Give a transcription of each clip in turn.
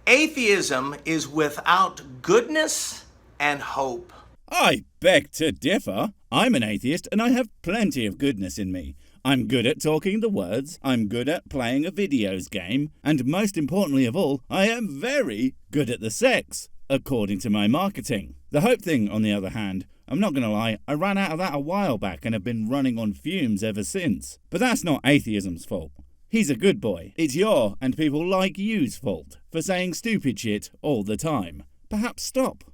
Atheism is without goodness and hope. I beg to differ. I'm an atheist and I have plenty of goodness in me. I'm good at talking the words, I'm good at playing a videos game, and most importantly of all, I am very good at the sex, according to my marketing. The hope thing, on the other hand, I'm not gonna lie, I ran out of that a while back and have been running on fumes ever since. But that's not atheism's fault. He's a good boy. It's your and people like you's fault for saying stupid shit all the time. Perhaps stop.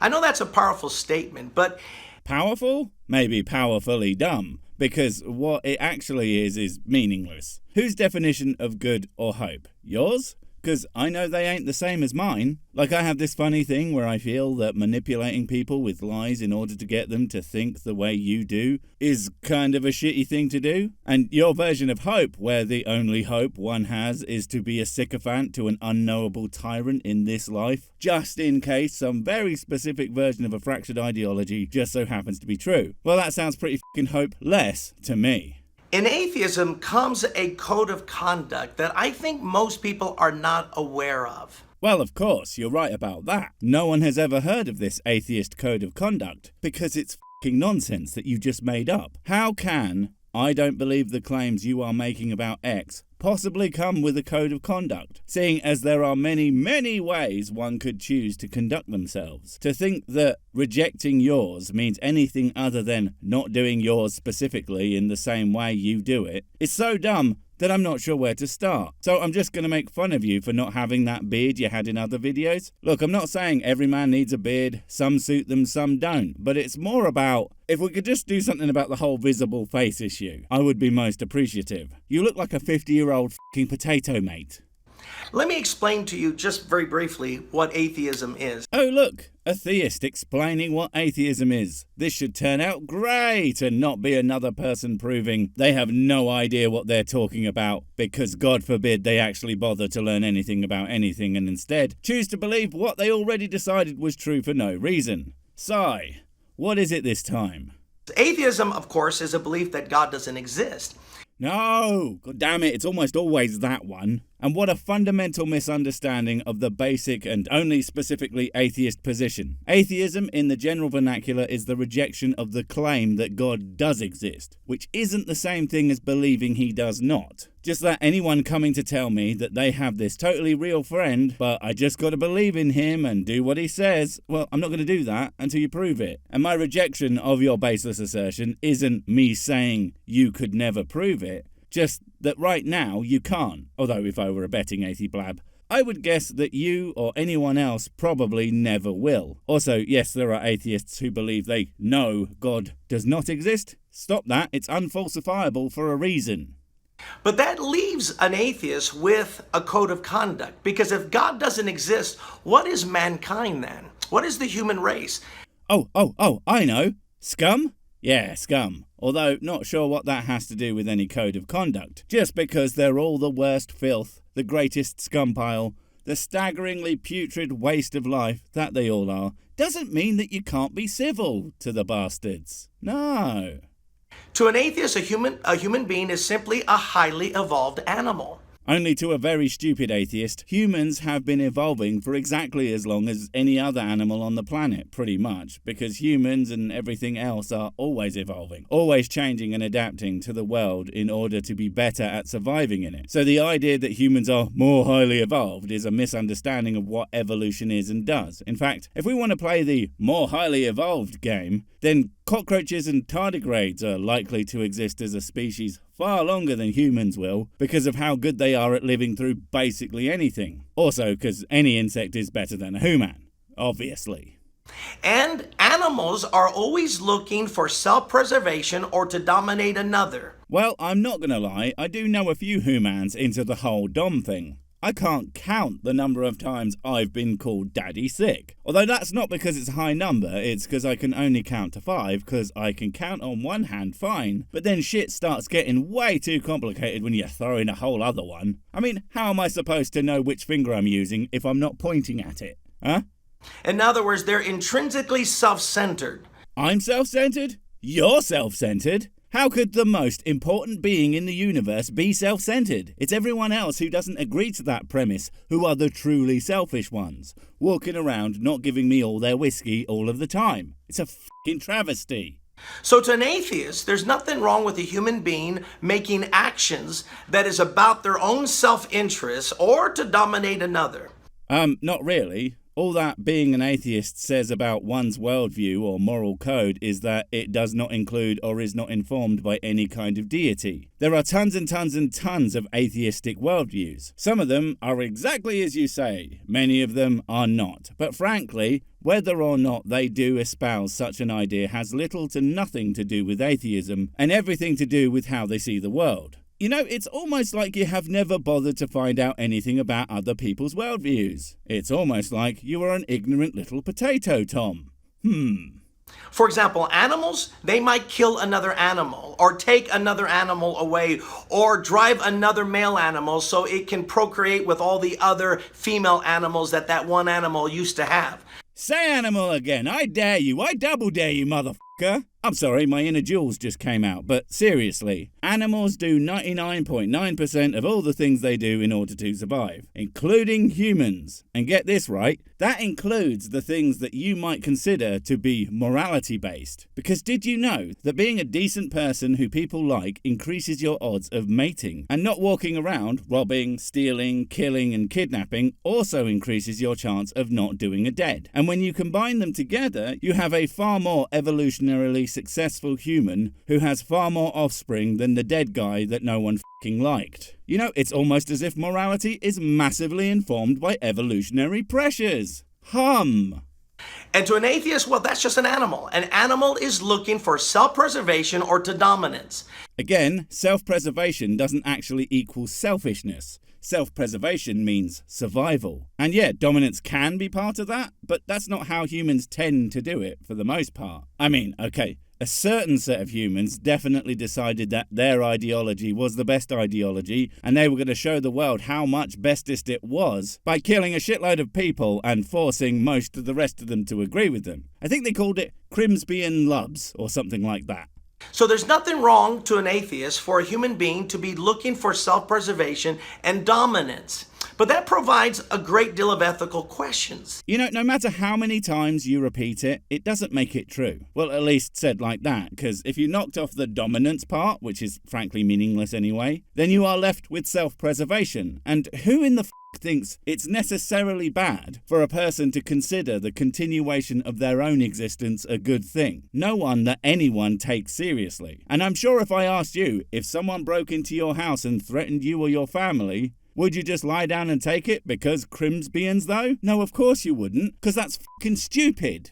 I know that's a powerful statement, but... Powerful? Maybe powerfully dumb, because what it actually is meaningless. Whose definition of good or hope? Yours? Because I know they ain't the same as mine. Like I have this funny thing where I feel that manipulating people with lies in order to get them to think the way you do is kind of a shitty thing to do. And your version of hope, where the only hope one has is to be a sycophant to an unknowable tyrant in this life, just in case some very specific version of a fractured ideology just so happens to be true. Well, that sounds pretty fucking hopeless to me. In atheism comes a code of conduct that I think most people are not aware of. Well, of course, you're right about that. No one has ever heard of this atheist code of conduct, because it's fucking nonsense that you just made up. How can I don't believe the claims you are making about X possibly come with a code of conduct, seeing as there are many, many ways one could choose to conduct themselves? To think that rejecting yours means anything other than not doing yours specifically in the same way you do it is so dumb that I'm not sure where to start. So I'm just going to make fun of you for not having that beard you had in other videos. Look, I'm not saying every man needs a beard, some suit them, some don't, but it's more about, if we could just do something about the whole visible face issue, I would be most appreciative. You look like a 50-year-old fucking potato, mate. Let me explain to you just very briefly what atheism is. Oh look, a theist explaining what atheism is. This should turn out great and not be another person proving they have no idea what they're talking about because God forbid they actually bother to learn anything about anything and instead choose to believe what they already decided was true for no reason. Sigh, what is it this time? Atheism, of course, is a belief that God doesn't exist. No, god damn it, it's almost always that one. And what a fundamental misunderstanding of the basic and only specifically atheist position. Atheism in the general vernacular is the rejection of the claim that God does exist, which isn't the same thing as believing he does not. Just that anyone coming to tell me that they have this totally real friend, but I just gotta believe in him and do what he says, well, I'm not gonna do that until you prove it. And my rejection of your baseless assertion isn't me saying you could never prove it, just that right now you can't. Although if I were a betting blab, I would guess that you or anyone else probably never will. Also, yes, there are atheists who believe they know God does not exist. Stop that, it's unfalsifiable for a reason. But that leaves an atheist with a code of conduct, because if God doesn't exist, what is mankind then? What is the human race? Oh, I know. Scum? Yeah, scum. Although, not sure what that has to do with any code of conduct. Just because they're all the worst filth, the greatest scum pile, the staggeringly putrid waste of life that they all are, doesn't mean that you can't be civil to the bastards. No. To an atheist, a human being is simply a highly evolved animal. Only to a very stupid atheist, humans have been evolving for exactly as long as any other animal on the planet, pretty much, because humans and everything else are always evolving, always changing and adapting to the world in order to be better at surviving in it. So the idea that humans are more highly evolved is a misunderstanding of what evolution is and does. In fact, if we want to play the more highly evolved game, then cockroaches and tardigrades are likely to exist as a species far longer than humans will because of how good they are at living through basically anything. Also, because any insect is better than a human, obviously. And animals are always looking for self-preservation or to dominate another. Well, I'm not gonna lie, I do know a few humans into the whole dom thing. I can't count the number of times I've been called daddy sick. Although that's not because it's a high number, it's because I can only count to 5, because I can count on one hand fine, but then shit starts getting way too complicated when you throw in a whole other one. I mean, how am I supposed to know which finger I'm using if I'm not pointing at it? Huh? In other words, they're intrinsically self-centered. I'm self-centered? You're self-centered? How could the most important being in the universe be self-centered? It's everyone else who doesn't agree to that premise who are the truly selfish ones, walking around not giving me all their whiskey all of the time. It's a fucking travesty. So to an atheist, there's nothing wrong with a human being making actions that is about their own self-interest or to dominate another. Not really. All that being an atheist says about one's worldview or moral code is that it does not include or is not informed by any kind of deity. There are tons and tons and tons of atheistic worldviews. Some of them are exactly as you say. Many of them are not. But frankly, whether or not they do espouse such an idea has little to nothing to do with atheism and everything to do with how they see the world. You know, it's almost like you have never bothered to find out anything about other people's worldviews. It's almost like you are an ignorant little potato, Tom. For example, animals, they might kill another animal or take another animal away or drive another male animal so it can procreate with all the other female animals that one animal used to have. Say animal again. I dare you. I double dare you, motherfucker. I'm sorry, my inner Jules just came out, but seriously, animals do 99.9% of all the things they do in order to survive, including humans. And get this right, that includes the things that you might consider to be morality-based. Because did you know that being a decent person who people like increases your odds of mating, and not walking around robbing, stealing, killing and kidnapping also increases your chance of not doing a deed. And when you combine them together, you have a far more evolutionarily successful human who has far more offspring than the dead guy that no one f***ing liked. You know, it's almost as if morality is massively informed by evolutionary pressures. And to an atheist, well, that's just an animal. An animal is looking for self-preservation or to dominance. Again, self-preservation doesn't actually equal selfishness. Self-preservation means survival. And yeah, dominance can be part of that, but that's not how humans tend to do it for the most part. I mean, okay, a certain set of humans definitely decided that their ideology was the best ideology and they were going to show the world how much bestest it was by killing a shitload of people and forcing most of the rest of them to agree with them. I think they called it Crimsbian Lubs or something like that. So there's nothing wrong to an atheist for a human being to be looking for self-preservation and dominance. But that provides a great deal of ethical questions. You know, no matter how many times you repeat it, it doesn't make it true. Well, at least said like that, because if you knocked off the dominance part, which is frankly meaningless anyway, then you are left with self-preservation. And who in the thinks it's necessarily bad for a person to consider the continuation of their own existence a good thing? No one that anyone takes seriously. And I'm sure if I asked you, if someone broke into your house and threatened you or your family, would you just lie down and take it because Crimsbians though? No, of course you wouldn't, because that's fucking stupid.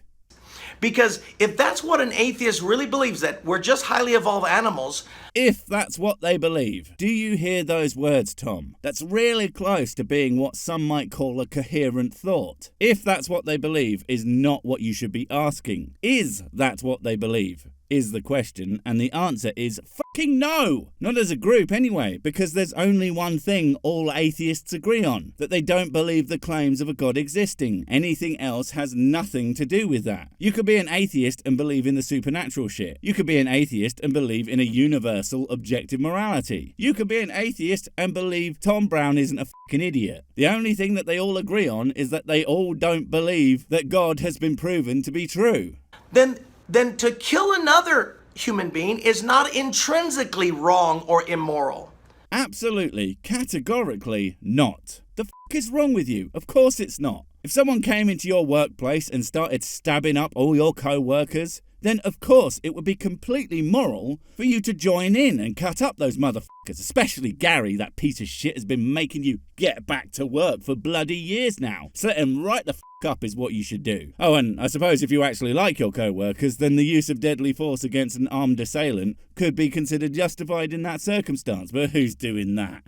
Because if that's what an atheist really believes, that we're just highly evolved animals. If that's what they believe. Do you hear those words, Tom? That's really close to being what some might call a coherent thought. If that's what they believe is not what you should be asking. Is that what they believe? Is the question, and the answer is fucking no! Not as a group anyway, because there's only one thing all atheists agree on, that they don't believe the claims of a god existing. Anything else has nothing to do with that. You could be an atheist and believe in the supernatural shit. You could be an atheist and believe in a universal objective morality. You could be an atheist and believe Tom Brown isn't a fucking idiot. The only thing that they all agree on is that they all don't believe that God has been proven to be true. Then to kill another human being is not intrinsically wrong or immoral. Absolutely, categorically not. The fuck is wrong with you? Of course it's not. If someone came into your workplace and started stabbing up all your co-workers, then of course it would be completely moral for you to join in and cut up those motherfuckers, especially Gary, that piece of shit has been making you get back to work for bloody years now. Set him right the up is what you should do. Oh, and I suppose if you actually like your co-workers, then the use of deadly force against an armed assailant could be considered justified in that circumstance, but who's doing that?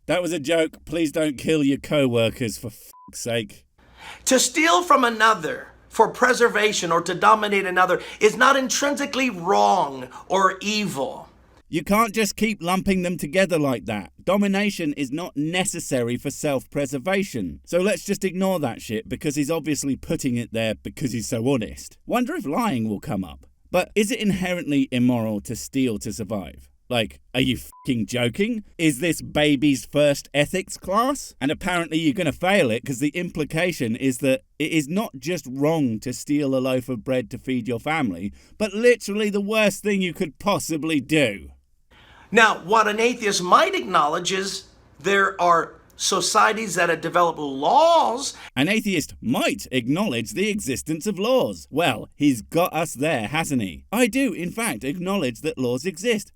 That was a joke. Please don't kill your co-workers, for fuck's sake. To steal from another for preservation or to dominate another is not intrinsically wrong or evil. You can't just keep lumping them together like that. Domination is not necessary for self-preservation. So let's just ignore that shit because he's obviously putting it there because he's so honest. Wonder if lying will come up. But is it inherently immoral to steal to survive? Like, are you f***ing joking? Is this baby's first ethics class? And apparently you're going to fail it because the implication is that it is not just wrong to steal a loaf of bread to feed your family, but literally the worst thing you could possibly do. Now, what an atheist might acknowledge is there are societies that have developed laws. An atheist might acknowledge the existence of laws. Well, he's got us there, hasn't he? I do, in fact, acknowledge that laws exist.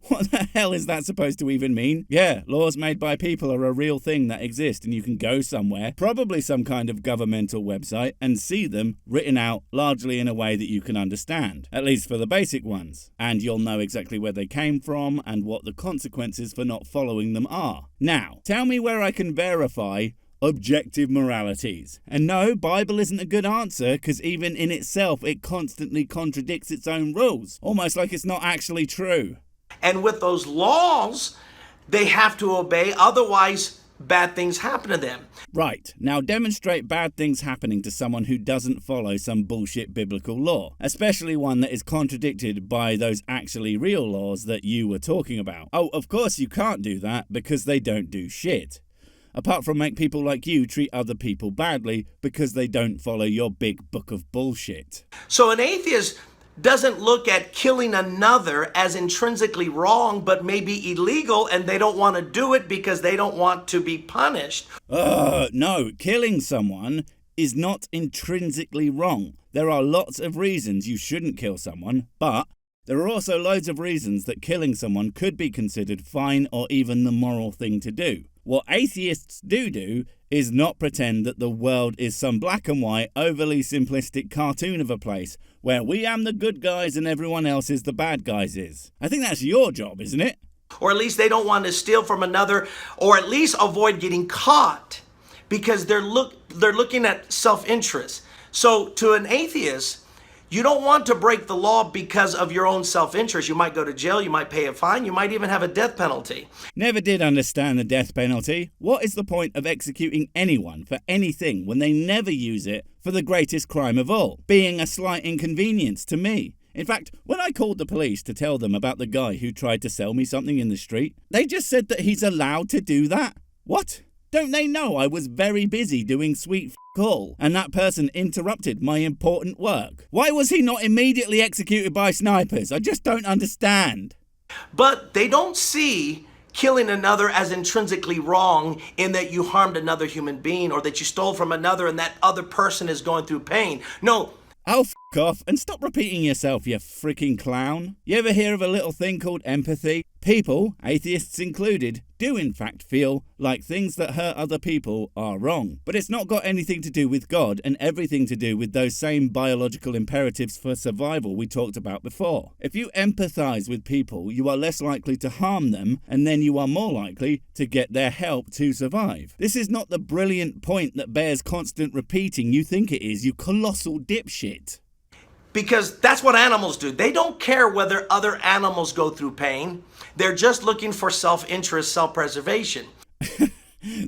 What the hell is that supposed to even mean? Yeah, laws made by people are a real thing that exist, and you can go somewhere, probably some kind of governmental website, and see them written out largely in a way that you can understand, at least for the basic ones. And you'll know exactly where they came from and what the consequences for not following them are. Now, tell me where I can verify objective moralities. And no, Bible isn't a good answer, because even in itself it constantly contradicts its own rules, almost like it's not actually true. And with those laws, they have to obey, otherwise bad things happen to them. Right, now demonstrate bad things happening to someone who doesn't follow some bullshit biblical law, especially one that is contradicted by those actually real laws that you were talking about. Oh, of course you can't do that because they don't do shit. Apart from make people like you treat other people badly because they don't follow your big book of bullshit. So an atheist doesn't look at killing another as intrinsically wrong, but maybe illegal, and they don't want to do it because they don't want to be punished. No, killing someone is not intrinsically wrong. There are lots of reasons you shouldn't kill someone, but there are also loads of reasons that killing someone could be considered fine or even the moral thing to do. What atheists do is not pretend that the world is some black and white, overly simplistic cartoon of a place where we am the good guys and everyone else is the bad guys is. I think that's your job, isn't it? Or at least they don't want to steal from another, or at least avoid getting caught, because they're looking at self-interest. So to an atheist, you don't want to break the law because of your own self-interest. You might go to jail, you might pay a fine, you might even have a death penalty. Never did understand the death penalty. What is the point of executing anyone for anything when they never use it for the greatest crime of all, being a slight inconvenience to me? In fact, when I called the police to tell them about the guy who tried to sell me something in the street, they just said that he's allowed to do that. What? Don't they know I was very busy doing sweet all, and that person interrupted my important work? Why was he not immediately executed by snipers? I just don't understand. But they don't see killing another as intrinsically wrong in that you harmed another human being or that you stole from another and that other person is going through pain. No. Oh, f*** off and stop repeating yourself, you freaking clown. You ever hear of a little thing called empathy? People, atheists included, do in fact feel like things that hurt other people are wrong. But it's not got anything to do with God and everything to do with those same biological imperatives for survival we talked about before. If you empathize with people, you are less likely to harm them, and then you are more likely to get their help to survive. This is not the brilliant point that bears constant repeating you think it is, you colossal dipshit. Because that's what animals do. They don't care whether other animals go through pain. They're just looking for self-interest, self-preservation.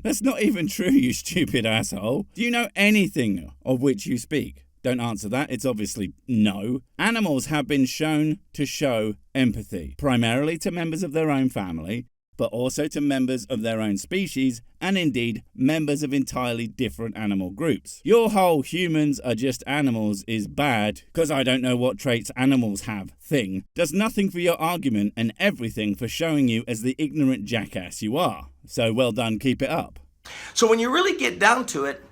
That's not even true, you stupid asshole. Do you know anything of which you speak? Don't answer that, it's obviously no. Animals have been shown to show empathy, primarily to members of their own family, but also to members of their own species, and indeed members of entirely different animal groups. Your whole humans are just animals is bad, because I don't know what traits animals have thing, does nothing for your argument and everything for showing you as the ignorant jackass you are. So well done, keep it up. So when you really get down to it...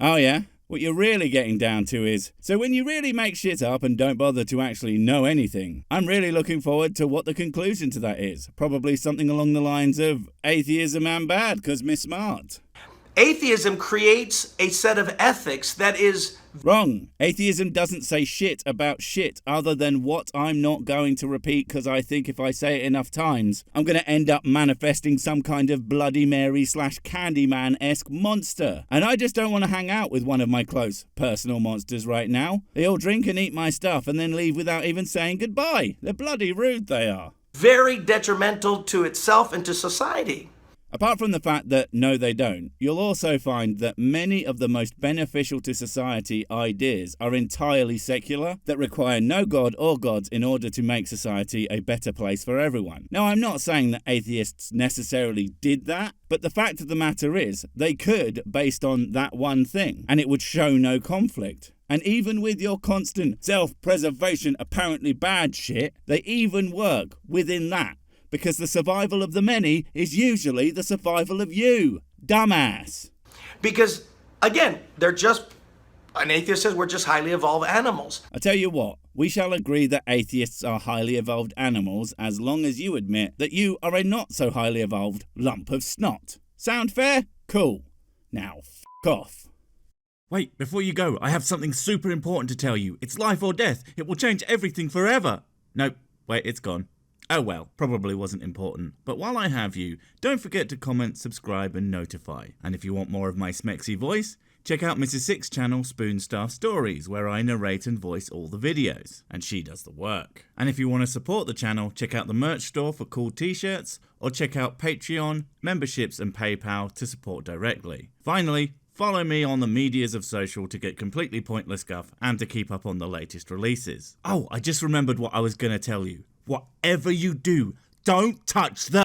Oh yeah? What you're really getting down to is, so when you really make shit up and don't bother to actually know anything, I'm really looking forward to what the conclusion to that is. Probably something along the lines of, atheism am bad, 'cause me smart. Atheism creates a set of ethics that is... Wrong. Atheism doesn't say shit about shit other than what I'm not going to repeat because I think if I say it enough times, I'm going to end up manifesting some kind of Bloody Mary / Candyman-esque monster. And I just don't want to hang out with one of my close personal monsters right now. They all drink and eat my stuff and then leave without even saying goodbye. They're bloody rude, they are. Very detrimental to itself and to society. Apart from the fact that no they don't, you'll also find that many of the most beneficial to society ideas are entirely secular, that require no god or gods in order to make society a better place for everyone. Now, I'm not saying that atheists necessarily did that, but the fact of the matter is, they could based on that one thing, and it would show no conflict. And even with your constant self-preservation apparently bad shit, they even work within that. Because the survival of the many is usually the survival of you, dumbass. Because, again, an atheist says we're just highly evolved animals. I tell you what, we shall agree that atheists are highly evolved animals as long as you admit that you are a not so highly evolved lump of snot. Sound fair? Cool. Now, f*** off. Wait, before you go, I have something super important to tell you. It's life or death. It will change everything forever. Nope, wait, it's gone. Oh well, probably wasn't important. But while I have you, don't forget to comment, subscribe and notify. And if you want more of my smexy voice, check out Mrs. Six's channel Spoonstaff Stories, where I narrate and voice all the videos, and she does the work. And if you want to support the channel, check out the merch store for cool t-shirts, or check out Patreon, memberships and PayPal to support directly. Finally, follow me on the medias of social to get completely pointless guff and to keep up on the latest releases. Oh, I just remembered what I was going to tell you. Whatever you do, don't touch the